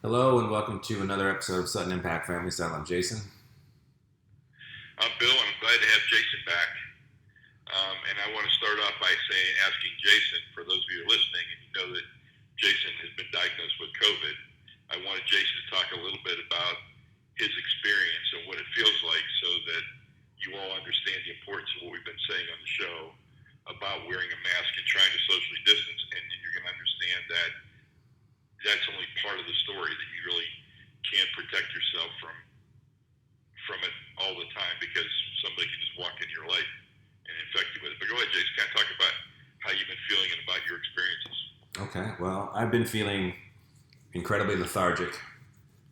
Hello and welcome to another episode of Sutton Impact Family Style. I'm Jason. I'm Bill, and I'm glad to have Jason back. And I want to start off by asking Jason, for those of you who are listening, and you know that Jason has been diagnosed with COVID, I wanted Jason to talk a little bit about his experience and what it feels like so that you all understand the importance of what we've been saying on the show about wearing a mask and trying to socially distance, and then you're going to understand that that's only part of the story, that you really can't protect yourself from it all the time because somebody can just walk into your life and infect you with it. But go ahead, Jason, kind of talk about how you've been feeling and about your experiences. Okay, well, I've been feeling incredibly lethargic.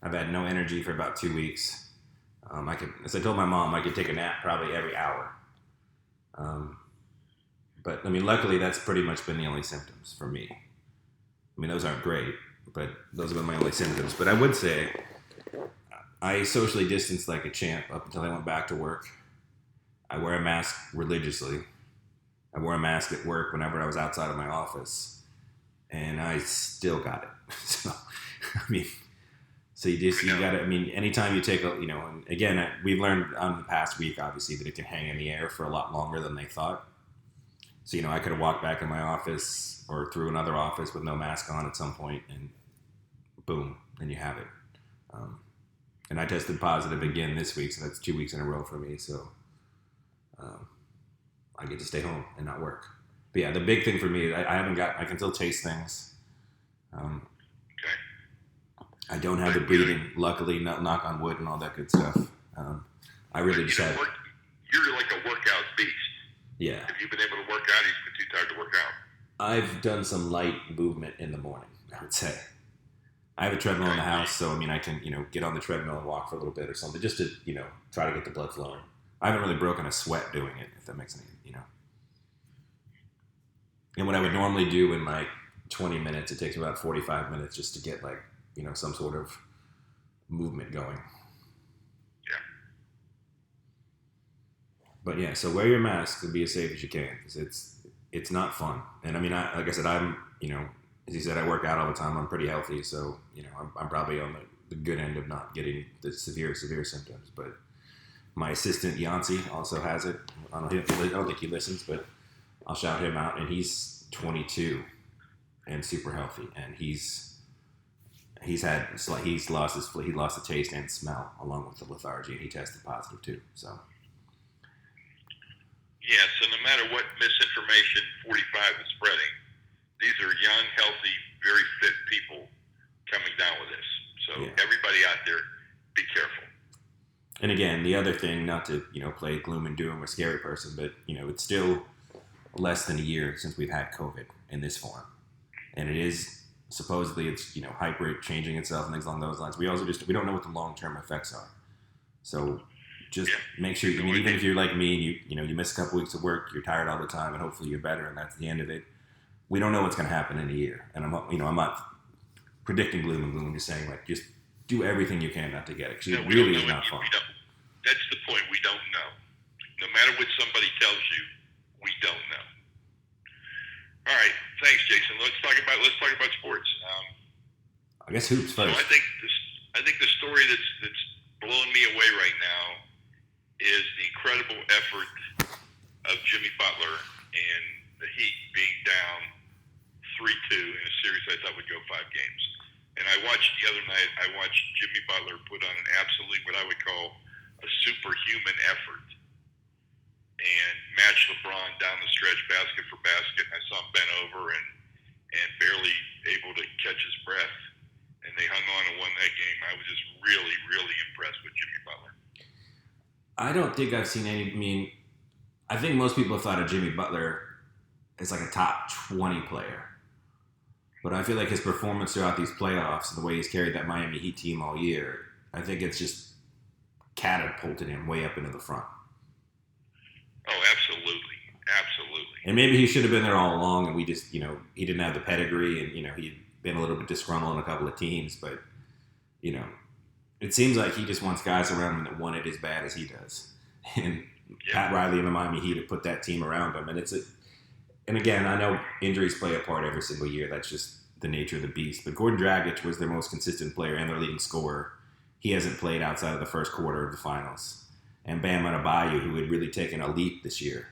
I've had no energy for about 2 weeks. As I told my mom, I could take a nap probably every hour. But luckily that's pretty much been the only symptoms for me. Those aren't great, but those have been my only symptoms. But I would say I socially distanced like a champ up until I went back to work. I wear a mask religiously. I wore a mask at work whenever I was outside of my office, and I still got it. So you got to, anytime you take and again, we've learned on the past week, obviously, that it can hang in the air for a lot longer than they thought. So, I could have walked back in my office or through another office with no mask on at some point, and boom, then you have it. And I tested positive again this week, so that's 2 weeks in a row for me. So I get to stay home and not work. But yeah, the big thing for me is I can still taste things. Okay. I don't have the breathing, luckily, knock on wood and all that good stuff. I really just had... You're like a workout beast. Yeah. Have you been able to work out? You've been too tired to work out. I've done some light movement in the morning, I would say. I have a treadmill in the house, so I can, get on the treadmill and walk for a little bit or something, just to, try to get the blood flowing. I haven't really broken a sweat doing it, if that makes any, And what I would normally do in like 20 minutes, it takes about 45 minutes just to get some sort of movement going. Yeah. But yeah, so wear your mask and be as safe as you can, because it's not fun. And like I said, I'm, as you said, I work out all the time. I'm pretty healthy, so I'm probably on the good end of not getting the severe symptoms. But my assistant Yancey also has it. I don't think he listens, but I'll shout him out. And he's 22 and super healthy, and he lost the taste and smell along with the lethargy, and he tested positive too. So. Yeah, so no matter what misinformation 45 is spreading, these are young, healthy, very fit people coming down with this. So Everybody out there, be careful. And again, the other thing, not to, play gloom and doom or scary person, but, it's still less than a year since we've had COVID in this form. And it is, supposedly, it's, hyper changing itself and things along those lines. We don't know what the long-term effects are. So just make sure, even if you're like me and you miss a couple weeks of work, you're tired all the time, and hopefully you're better, and that's the end of it. We don't know what's going to happen in a year. And I'm not predicting gloom and gloom. I'm just saying, just do everything you can not to get it, because it really is not fun. That's the point. We don't know. No matter what somebody tells you, we don't know. All right, thanks, Jason. Let's talk about sports. I guess hoops first. So I think the story that's blowing me away right now is the incredible effort of Jimmy Butler and the Heat being down 3-2 in a series I thought would go 5 games. And the other night, I watched Jimmy Butler put on an absolutely, what I would call, a superhuman effort and match LeBron down the stretch, basket for basket. And I saw him bent over and barely able to catch his breath. And they hung on and won that game. I was just really, really impressed with Jimmy Butler. I don't think I've seen any. I think most people have thought of Jimmy Butler as like a top 20 player. But I feel like his performance throughout these playoffs and the way he's carried that Miami Heat team all year, I think it's just catapulted him way up into the front. Oh, absolutely. Absolutely. And maybe he should have been there all along, and we just, he didn't have the pedigree, and, he'd been a little bit disgruntled on a couple of teams, but, it seems like he just wants guys around him that want it as bad as he does. And Pat Riley and the Miami Heat have put that team around him, and and again, I know injuries play a part every single year. That's the nature of the beast. But Gordon Dragic was their most consistent player and their leading scorer. He hasn't played outside of the first quarter of the finals. And Bam Adebayo, who had really taken a leap this year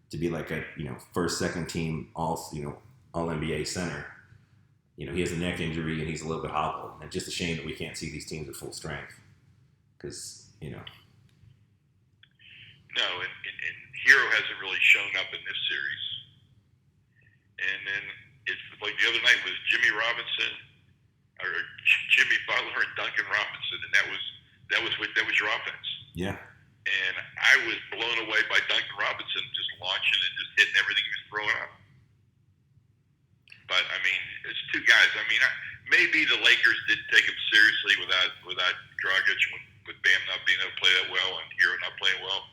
to be like a first, second team all NBA center. He has a neck injury and he's a little bit hobbled. And just a shame that we can't see these teams at full strength. Because, No, and Hero hasn't really shown up in this series. And then it's like the other night was Jimmy Robinson or Jimmy Butler and Duncan Robinson, and that was your offense. Yeah. And I was blown away by Duncan Robinson just launching and just hitting everything he was throwing up. But I mean, it's two guys. I mean, maybe the Lakers didn't take him seriously without Dragic, with Bam not being able to play that well and Hero not playing well.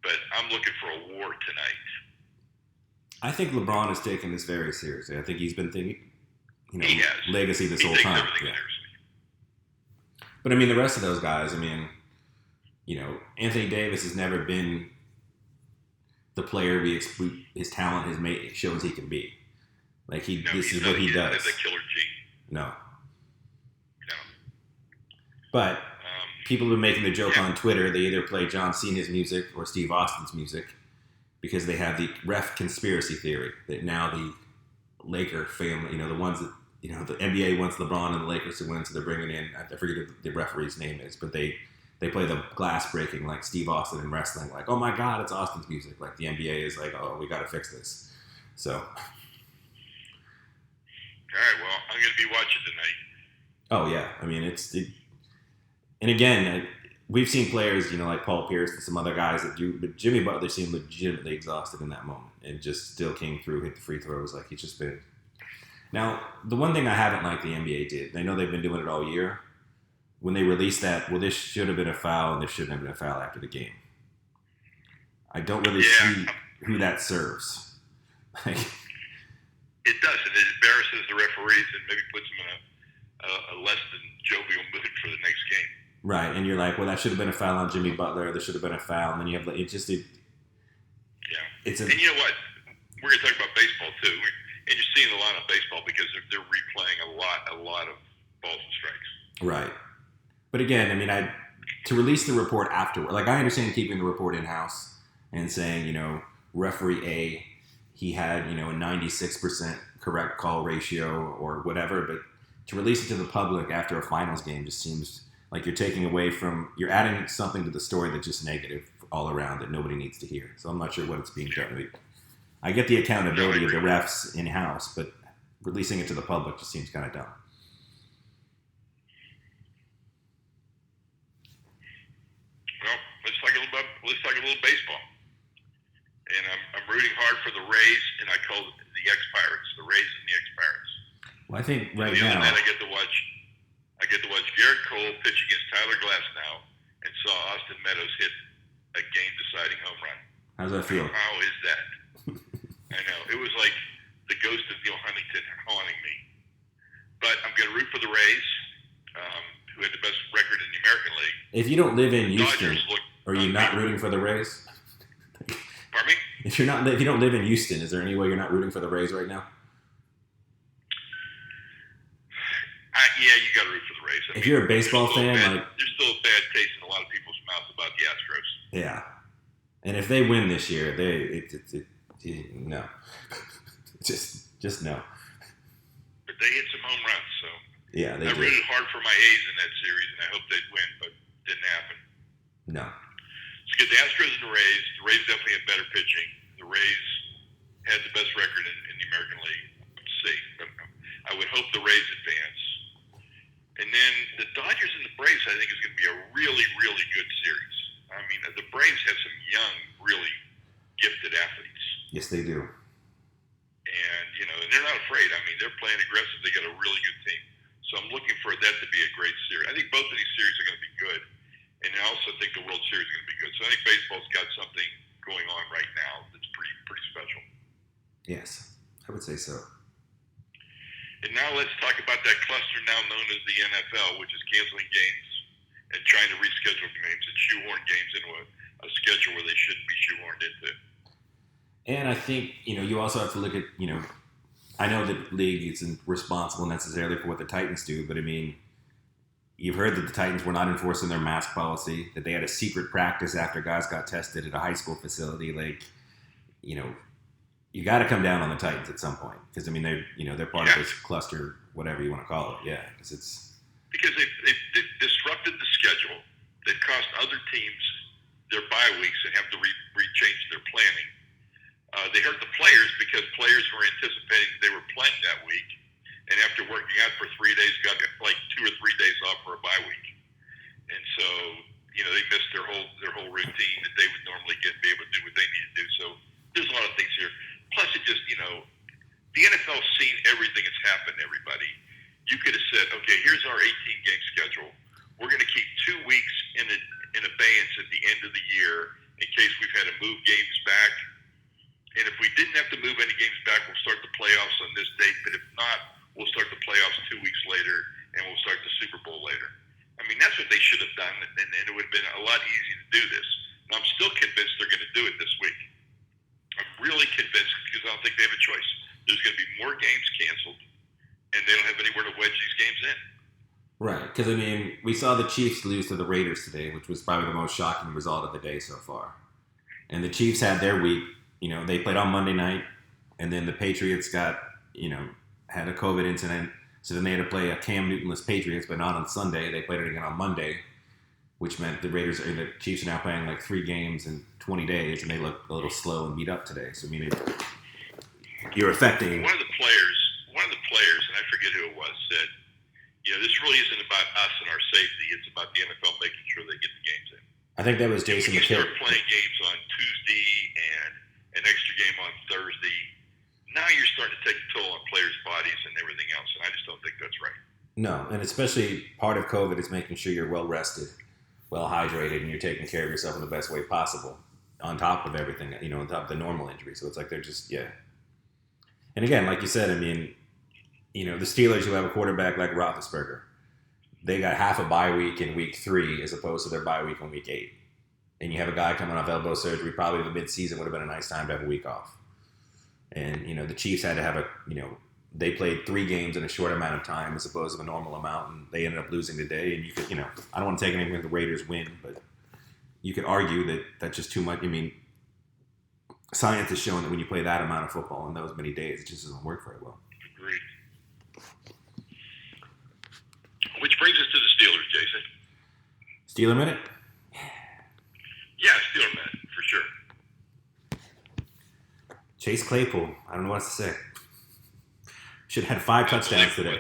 But I'm looking for a war tonight. I think LeBron has taken this very seriously. I think he's been thinking, he has. Legacy this whole takes time. Everything Yeah. seriously. But I mean, the rest of those guys, I mean, Anthony Davis has never been the player his talent shows he can be. Like this is what he does. He's a killer G. No. But people have been making the joke on Twitter. They either play John Cena's music or Steve Austin's music because they have the ref conspiracy theory that now the Laker family, the ones that, the NBA wants LeBron and the Lakers to win, so they're bringing in, I forget what the referee's name is, but they play the glass breaking like Steve Austin in wrestling, like, oh my God, it's Austin's music. Like the NBA is like, oh, we got to fix this. So. All right, well, I'm going to be watching tonight. Oh, yeah. I mean, and again, we've seen players, like Paul Pierce and some other guys that do, but Jimmy Butler seemed legitimately exhausted in that moment and just still came through, hit the free throws like he's just been. Now, the one thing I haven't liked the NBA did, I know they've been doing it all year, when they released that, well, this should have been a foul and this shouldn't have been a foul after the game. I don't really see who that serves. It does. It embarrasses the referees and maybe puts them in a less than jovial mood for the next game. Right, and you're like, well, that should have been a foul on Jimmy Butler. There should have been a foul, and then you have and you know what? We're going to talk about baseball too, and you're seeing a lot of baseball because they're replaying a lot of balls and strikes. Right, but again, I mean, to release the report afterward, like I understand keeping the report in house and saying, referee A, he had a 96% correct call ratio or whatever, but to release it to the public after a finals game just seems like you're adding something to the story that's just negative all around that nobody needs to hear. So I'm not sure what it's being done. I get the accountability of the refs in-house, but releasing it to the public just seems kind of dumb. Well, let's talk a little baseball. And I'm rooting hard for the Rays, and I call it the X-Pirates, the Rays and the X-Pirates. Well, I think right the now other night I get to watch Garrett Cole pitch against Tyler Glasnow and saw Austin Meadows hit a game-deciding home run. How's that feel? How is that? I know. It was like the ghost of Neil Huntington haunting me. But I'm going to root for the Rays, who had the best record in the American League. If you don't live in Houston, are you not rooting for the Rays? Pardon me? If you don't live in Houston, is there any way you're not rooting for the Rays right now? Yeah, you got to root for the Rays. If you're a baseball fan, there's still a bad taste in a lot of people's mouths about the Astros. Yeah, and if they win this year, no, just no. But they hit some home runs, so yeah, I rooted hard for my A's in that series, and I hoped they'd win, but it didn't happen. No. So get the Astros and the Rays. The Rays definitely had better pitching. The Rays had the best record in the American League. Let's see. But I would hope the Rays advance. And then the Dodgers and the Braves, I think, is going to be a really, really good series. I mean, the Braves have some young, really gifted athletes. Yes, they do. And, they're not afraid. I mean, they're playing aggressive. They got a really good team. So I'm looking for that to be a great series. I think both of these series are going to be good. And I also think the World Series is going to be good. So I think baseball's got something going on right now that's pretty special. Yes, I would say so. And now let's talk about that cluster now known as the NFL, which is canceling games and trying to reschedule games and shoehorn games into a schedule where they shouldn't be shoehorned into. And I think, you also have to look at, I know the league isn't responsible necessarily for what the Titans do, but I mean, you've heard that the Titans were not enforcing their mask policy, that they had a secret practice after guys got tested at a high school facility. Like, you know, you got to come down on the Titans at some point because I mean they're part of this cluster, whatever you want to call it. Yeah, because they've disrupted the schedule. They've cost other teams their bye weeks and have to rechange their planning. They hurt the players because players were anticipating they were playing that week, and after working out for 3 days, got like 2 or 3 days off for a bye week, and so they missed their whole routine that they would normally get and be able to do what they need to do. So there's a lot of things here. Plus, it just the NFL's seen everything that's happened. Everybody, you could have said, okay, here's our 18-game schedule. We're going to keep 2 weeks in abeyance at the end of the year in case we've had to move games back. And if we didn't have to move any games back, we'll start the playoffs on this date. But if not, we'll start the playoffs 2 weeks later, and we'll start the Super Bowl later. I mean, that's what they should have done, and it would have been a lot easier to do this. And I'm still convinced they're going to do it this week. I'm really convinced because I don't think they have a choice. There's going to be more games canceled, and they don't have anywhere to wedge these games in. right. Because I mean, we saw the Chiefs lose to the Raiders today, which was probably the most shocking result of the day so far. And the Chiefs had their week. They played on Monday night, and then the Patriots got, had a COVID incident. So then they had to play a Cam Newton-less Patriots, but not on Sunday. They played it again on Monday, which meant the Chiefs are now playing like 3 games in 20 days, and they look a little slow and beat up today. So, I mean, you're affecting. One of the players, and I forget who it was, said, this really isn't about us and our safety. It's about the NFL making sure they get the games in. I think that was Jason McKinney. You start playing games on Tuesday and an extra game on Thursday. Now you're starting to take a toll on players' bodies and everything else, and I just don't think that's right. No, and especially part of COVID is making sure you're well rested, well hydrated, and you're taking care of yourself in the best way possible. On top of everything, on top of the normal injury. So it's like they're just And again, like you said, I mean, the Steelers who have a quarterback like Roethlisberger, they got half a bye week in week 3 as opposed to their bye week in week 8. And you have a guy coming off elbow surgery, probably the midseason would have been a nice time to have a week off. And, the Chiefs had to have they played 3 games in a short amount of time as opposed to a normal amount, and they ended up losing today. And you could, I don't want to take anything with the Raiders win, but you could argue that that's just too much. I mean, science has shown that when you play that amount of football in those many days, it just doesn't work very well. Agreed. Which brings us to the Steelers, Jason. Steeler minute? Yeah, Steeler minute, for sure. Chase Claypool. I don't know what else to say. Should have had 5 touchdowns today.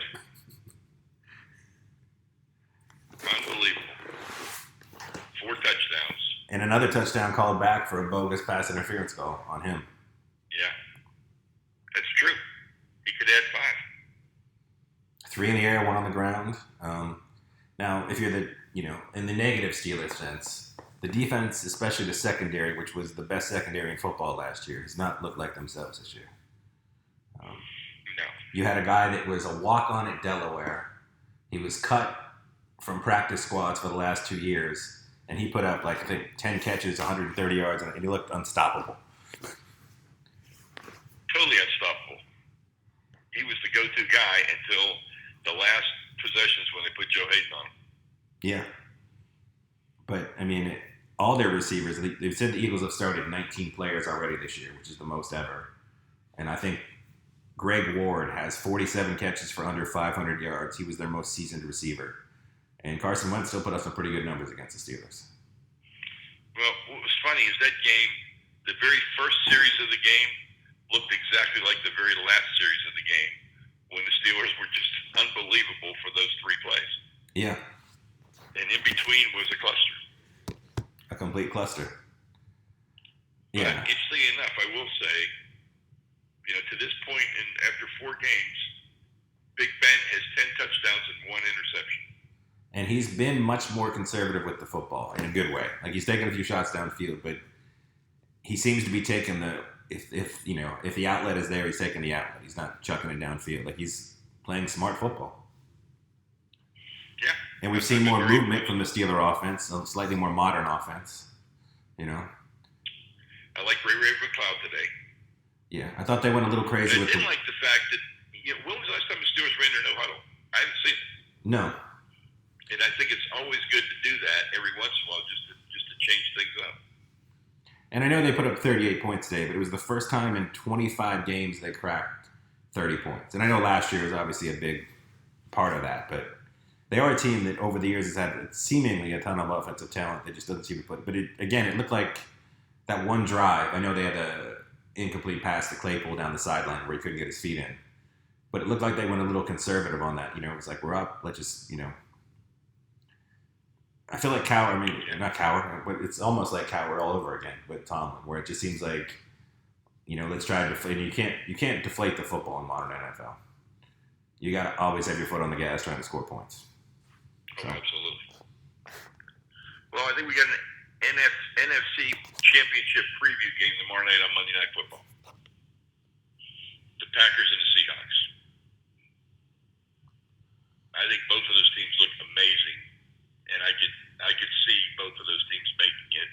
Unbelievable. 4 touchdowns. And another touchdown called back for a bogus pass interference call on him. Yeah. That's true. He could add 5. 3 in the air, 1 on the ground. Now, if you're in the negative Steelers sense, the defense, especially the secondary, which was the best secondary in football last year, has not looked like themselves this year. No. You had a guy that was a walk-on at Delaware. He was cut from practice squads for the last 2 years, and he put up, 10 catches, 130 yards, and he looked unstoppable. Totally unstoppable. He was the go-to guy until the last possessions when they put Joe Hayden on him. Yeah. But, I mean, all their receivers, they've said the Eagles have started 19 players already this year, which is the most ever. And I think Greg Ward has 47 catches for under 500 yards. He was their most seasoned receiver. And Carson Wentz still put up some pretty good numbers against the Steelers. Well, what was funny is that game, the very first series of the game looked exactly like the very last series of the game when the Steelers were just unbelievable for those 3 plays. Yeah. And in between was a cluster. A complete cluster. Yeah. But interestingly enough, I will say, to this point, after 4 games, Big Ben has 10 touchdowns and 1 interception. And he's been much more conservative with the football in a good way. He's taken a few shots downfield, but he seems to be taking if the outlet is there, he's taking the outlet. He's not chucking it downfield. He's playing smart football. Yeah. And we've seen more movement from the Steeler offense, a slightly more modern offense. I like Ray McCloud today. Yeah, I thought they went a little crazy I with didn't like the fact that when was the last time the Steelers ran their no huddle? I haven't seen it. No. And I think it's always good to do that every once in a while, just to change things up. And I know they put up 38 points today, but it was the first time in 25 games they cracked 30 points. And I know last year was obviously a big part of that, but they are a team that over the years has had seemingly a ton of offensive talent that just doesn't seem to put it. But it looked like that one drive. I know they had a incomplete pass to Claypool down the sideline where he couldn't get his feet in. But it looked like they went a little conservative on that. It was like, we're up, let's just, I feel like Cowher, not Cowher, but it's almost like Cowher all over again with Tomlin, where it just seems like, let's try to deflate. You can't deflate the football in modern NFL. You got to always have your foot on the gas trying to score points. So. Oh, absolutely. Well, I think we got an NFC Championship preview game tomorrow night on Monday Night Football. The Packers and the Seahawks. I think both of those teams look amazing, and I could see both of those teams making it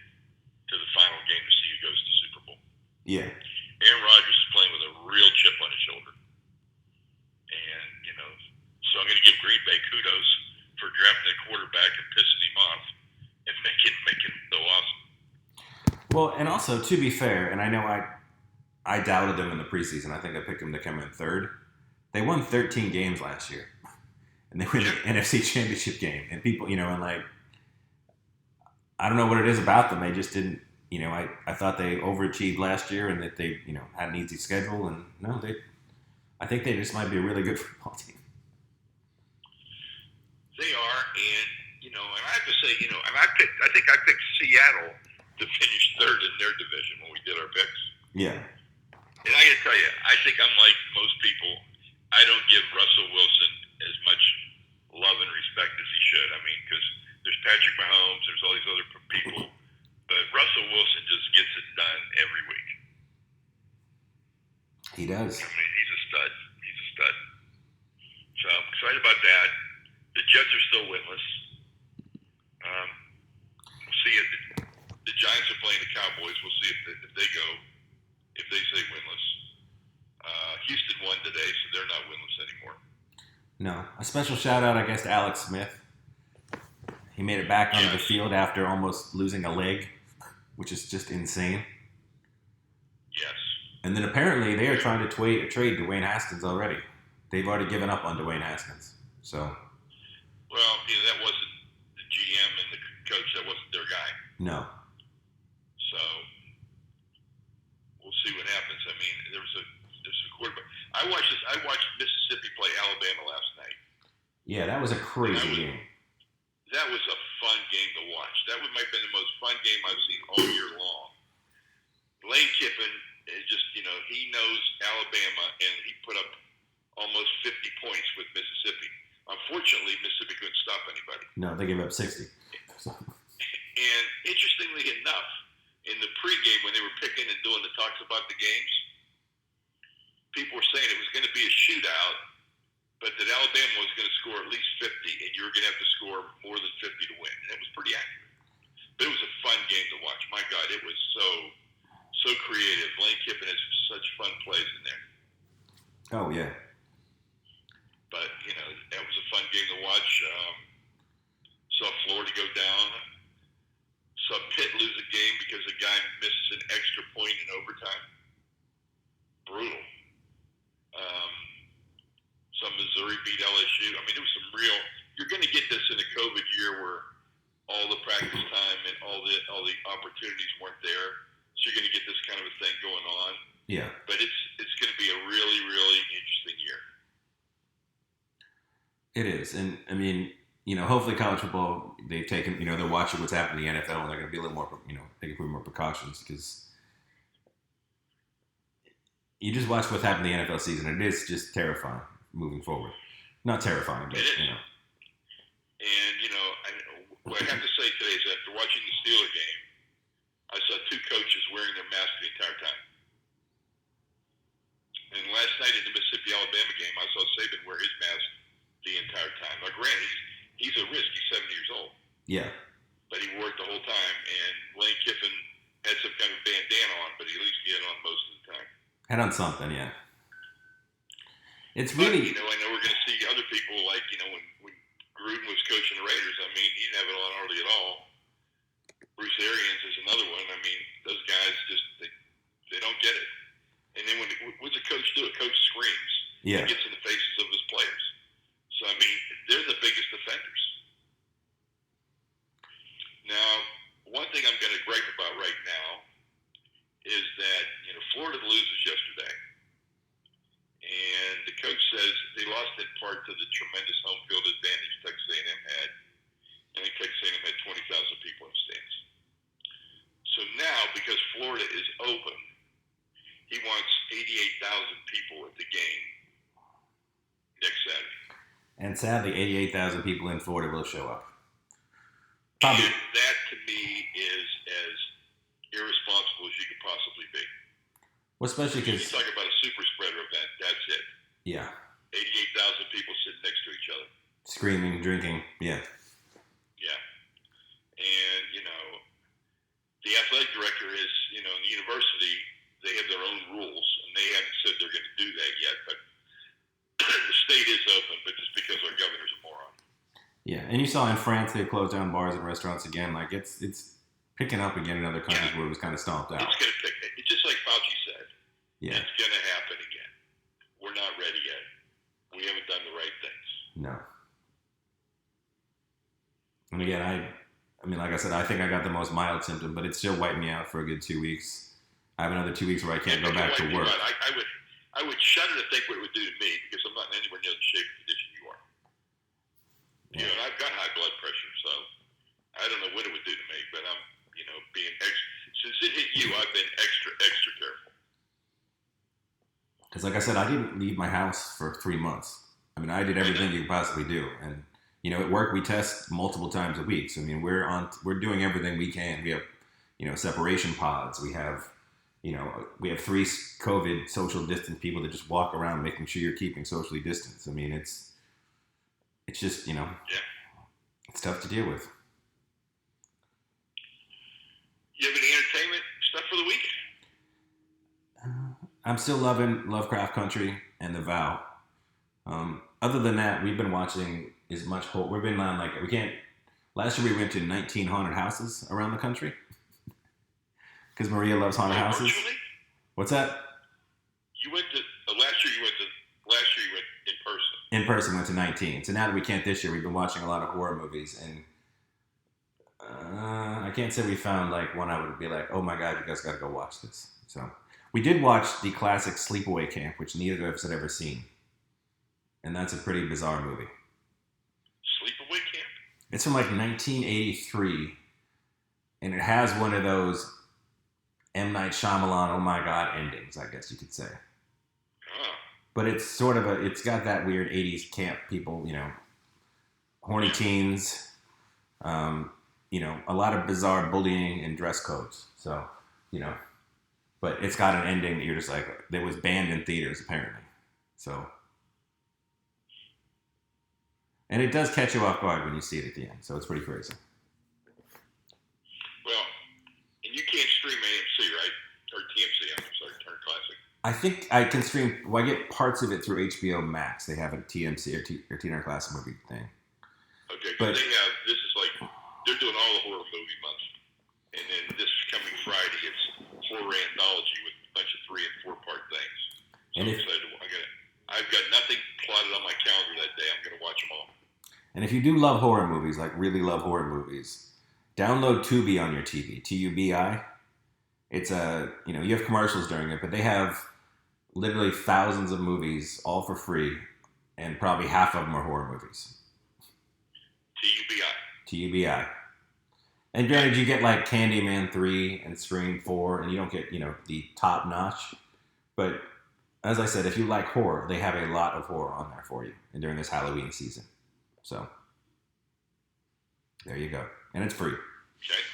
to the final game to see who goes to the Super Bowl. Yeah. Aaron Rodgers is playing with a real chip on his shoulder. And, so I'm going to give Green Bay kudos for drafting a quarterback and pissing him off and making him so awesome. Well, and also, to be fair, and I know I doubted them in the preseason. I think I picked them to come in third. They won 13 games last year. And they win the NFC Championship game. And people, I don't know what it is about them. They just didn't, I thought they overachieved last year and that they, had an easy schedule. And no, I think they just might be a really good football team. They are, and and I have to say, and I think I picked Seattle to finish third in their division when we did our picks. Yeah. And I got to tell you, I think unlike most people, I don't give Russell Wilson as much love and respect as he should. I mean, because there's Patrick Mahomes, there's all these other people, but Russell Wilson just gets it done every week. He does. I mean, he's a stud. So I'm excited about that. The Jets are still winless. We'll see if the Giants are playing the Cowboys. We'll see if they go, if they stay winless. Houston won today, so they're not winless anymore. No. A special shout out, I guess, to Alex Smith. He made it back onto the field after almost losing a leg, which is just insane. Yes. And then apparently they are trying to trade Dwayne Haskins already. They've already given up on Dwayne Haskins. So. Well, that wasn't the GM and the coach. That wasn't their guy. No. So we'll see what happens. I mean, there's a quarterback. I watched Mississippi play Alabama last night. Yeah, that was a crazy game. That was a fun game to watch. That might have been the most fun game I've seen all year long. Lane Kiffin is just, he knows Alabama, and he put up almost 50 points with Mississippi. Unfortunately, Mississippi couldn't stop anybody. No, they gave up 60. And interestingly enough, in the pregame when they were picking and doing the talks about the games, people were saying it was going to be a shootout, but that Alabama was going to score at least 50, and you were going to have to score more than 50 to win. And it was pretty accurate. But it was a fun game to watch. My God, it was so creative. Lane Kiffin has such fun plays in there. Oh, yeah. But, that was a fun game to watch. Saw Florida go down. Saw Pitt lose a game because a guy misses an extra point in overtime. Brutal. Some Missouri beat LSU. I mean, it was some real. You're going to get this in a COVID year where all the practice time and all the opportunities weren't there. So you're going to get this kind of a thing going on. Yeah. But it's going to be a really, really interesting year. It is, and I mean, hopefully college football they've taken, they're watching what's happening in the NFL, and they're going to be a little more, they can put more precautions because. You just watch what's happened in the NFL season, and it is just terrifying moving forward. Not terrifying, but, it is. And, what I have to say today is after watching the Steeler game, I saw two coaches wearing their masks the entire time. And last night in the Mississippi-Alabama game, I saw Saban wear his mask the entire time. Now, granted, he's a risk. He's 70 years old. Yeah. But he wore it the whole time, and Lane Kiffin had some kind of bandana on, but at least he had on most of the time. Had on something, yeah. It's But, really I know we're going to see other people like, when Gruden was coaching the Raiders, I mean, he didn't have it on hardly at all. Bruce Arians is another one. I mean, those guys just, they don't get it. And then what's a coach do? A coach screams. yeah. He gets in the faces of his players. So, I mean, they're the biggest offenders. Now, one thing I'm going to gripe about right now is that, Florida loses yesterday. And the coach says they lost in part to the tremendous home field advantage Texas A&M had. I think Texas A&M had 20,000 people in the stands. So now, because Florida is open, he wants 88,000 people at the game next Saturday. And sadly, 88,000 people in Florida will show up. Probably. And that, to me, is as irresponsible as you could possibly be. Well, especially because you talk about a super spreader event, that's it. Yeah. 88,000 people sitting next to each other. Screaming, drinking, yeah. Yeah. And, the athletic director is, in the university, they have their own rules, and they haven't said they're going to do that yet, but the state is open, but just because our governor's a moron. Yeah, and you saw in France they closed down bars and restaurants again. Like, it's picking up again in other countries where it was kind of stomped out. It's going to pick. It's just like Fauci said. Yeah. It's going to happen again. We're not ready yet. We haven't done the right things. No. And again, I mean, like I said, I think I got the most mild symptom, but it still wiped me out for a good 2 weeks. I have another 2 weeks where I can't go back to work. I would shudder to think what it would do to me because I'm not in anywhere near the shape and condition you are. Yeah. And I've got high blood pressure, so I don't know what it would do to me, but I'm, being extra. Since it hit you, I've been extra careful. Because, like I said, I didn't leave my house for 3 months. I mean, I did everything you could possibly do, and at work we test multiple times a week. So I mean, we're doing everything we can. We have, separation pods. We have, we have 3 COVID social distance people that just walk around making sure you're keeping socially distanced. I mean, it's just, it's tough to deal with. You have any entertainment stuff for the week? I'm still loving Lovecraft Country and The Vow. Other than that, we've been watching as much we've been on last year we went to 19 haunted houses around the country. Because Maria loves haunted houses. Virtually? What's that? You went to, last year you went in person. In person, went to 19. So now that we can't this year, we've been watching a lot of horror movies. And I can't say we found one I would be like, oh my God, you guys got to go watch this. So we did watch the classic Sleepaway Camp, which neither of us had ever seen. And that's a pretty bizarre movie. Sleepaway Camp? It's from 1983. And it has one of those M. Night Shyamalan, oh my God, endings, I guess you could say. Oh. But it's sort of it's got that weird 80s camp people, horny teens, a lot of bizarre bullying and dress codes. So, but it's got an ending that you're just like, that was banned in theaters apparently. So, and it does catch you off guard when you see it at the end. So it's pretty crazy. Well, and you can't stream AMC, right? Or TMC, I'm sorry, Turner Classic. I think I can stream, I get parts of it through HBO Max. They have a TMC or Turner Classic movie thing. Okay, because this is they're doing all the horror movie months. And then this coming Friday, it's horror anthology with a bunch of 3 and 4 part things. So I'm excited. I've got nothing plotted on my calendar that day. I'm going to watch them all. And if you do love horror movies, really love horror movies, download Tubi on your TV, Tubi. It's you have commercials during it, but they have literally thousands of movies all for free, and probably half of them are horror movies. Tubi. And granted, you get Candyman 3 and Scream 4, and you don't get, the top notch. But as I said, if you like horror, they have a lot of horror on there for you and during this Halloween season. So, there you go. And it's free. Okay.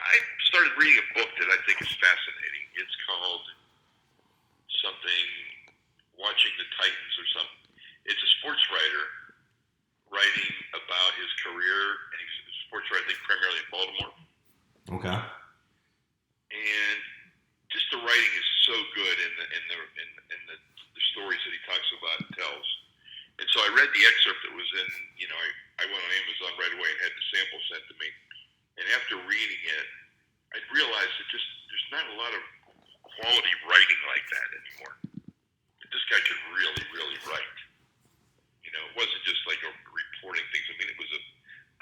I started reading a book that I think is fascinating. It's called something, Watching the Titans or something. It's a sports writer writing about his career, and he's a sports writer, I think, primarily in Baltimore. Okay. And just the writing is so so good in the stories that he talks about and tells. And so I read the excerpt that was in, I went on Amazon right away and had the sample sent to me. And after reading it, I realized that there's not a lot of quality writing like that anymore. This guy could really, really write. It wasn't just like reporting things. I mean, it was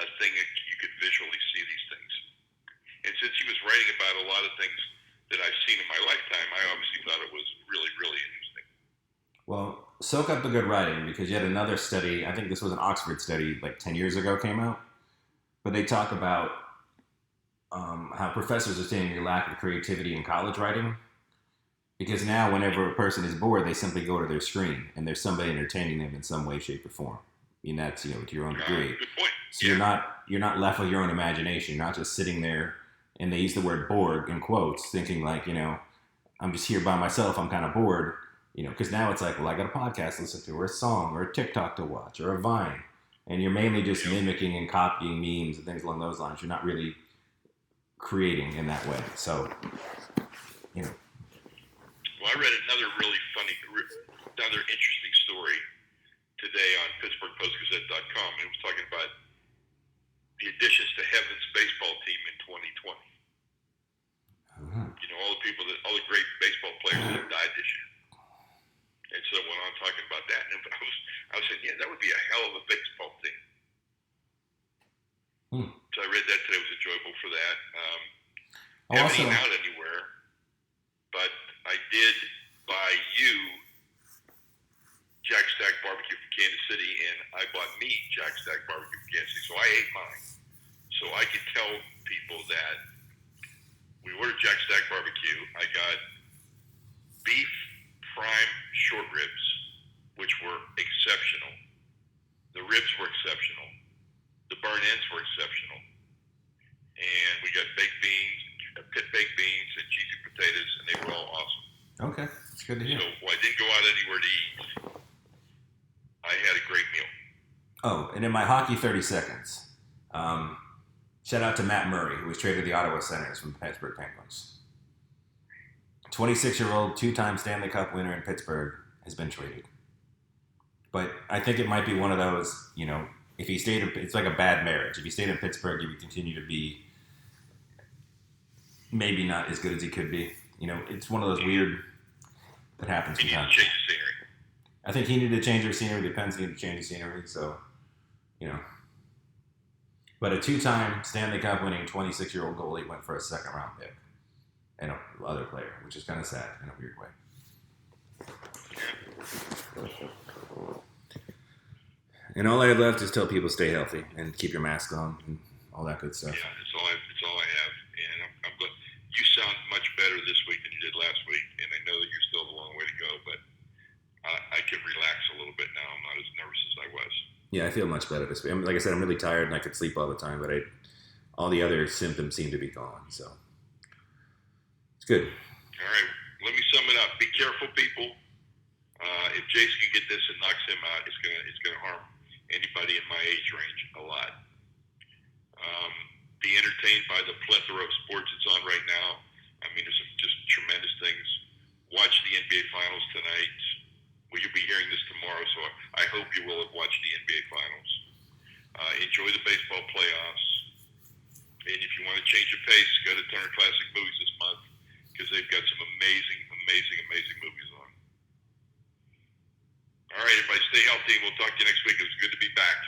a thing that you could visually see these things. And since he was writing about a lot of things that I've seen in my lifetime, I obviously thought it was really, really interesting. Well, soak up the good writing, because yet another study, I think this was an Oxford study like 10 years ago, came out. But they talk about how professors are saying your lack of creativity in college writing. Because now whenever a person is bored, they simply go to their screen and there's somebody entertaining them in some way, shape, or form. I mean, that's, to your own degree. Good point. So you're not left with your own imagination. You're not just sitting there, and they use the word bored in quotes, thinking like, I'm just here by myself. I'm kind of bored, because now it's like, well, I got a podcast to listen to, or a song, or a TikTok to watch, or a Vine. And you're mainly just mimicking and copying memes and things along those lines. You're not really creating in that way. So, Well, I read another another interesting story today on PittsburghPostGazette.com, and it was talking about the additions to Heaven's baseball team in 2020. All the great baseball players that have died this year. And so I went on talking about that, and I was saying, that would be a hell of a baseball team. So I read that today. It was enjoyable for that. Haven't eaten out anywhere, but I did buy you Jack Stack barbecue from Kansas City, and I bought me Jack Stack barbecue from Kansas City, so I ate mine. So I could tell people that we ordered Jack Stack barbecue. I got beef prime short ribs, which were exceptional. The ribs were exceptional. The burn ends were exceptional. And we got baked beans, pit baked beans, and cheesy potatoes, and they were all awesome. Okay, that's good to hear. So I didn't go out anywhere to eat. I had a great meal. Oh, and in my hockey 30 seconds, shout out to Matt Murray, who was traded to the Ottawa Senators from the Pittsburgh Penguins. 26-year-old, two-time Stanley Cup winner in Pittsburgh has been traded. But I think it might be one of those, if he stayed, it's like a bad marriage. If he stayed in Pittsburgh, he would continue to be maybe not as good as he could be. It's one of those weird that happens. He needs to change the scenery. I think he needed to change the scenery. The Pens needed to change the scenery. So, But a two-time Stanley Cup winning 26-year-old goalie went for a second-round pick and other player, which is kind of sad in a weird way. And all I have left is tell people stay healthy and keep your mask on and all that good stuff. Yeah, it's all I have. And I'm glad. You sound much better this week than you did last week, and I know that you're still a long way to go, but I can relax a little bit now. I'm not as nervous as I was. Yeah, I feel much better this week. Like I said, I'm really tired and I could sleep all the time, but all the other symptoms seem to be gone, so it's good. All right, let me sum it up. Be careful, people. If Jason can get this and knocks him out, it's gonna harm anybody in my age range a lot. Be entertained by the plethora of sports that's on right now. I mean, there's some just tremendous things. Watch the NBA Finals tonight. Well, you'll be hearing this tomorrow, so I hope you will have watched the NBA Finals. Enjoy the baseball playoffs. And if you want to change your pace, go to Turner Classic Movies this month, because they've got some amazing, amazing, amazing movies on. All right, everybody, stay healthy, and we'll talk to you next week. It was good to be back.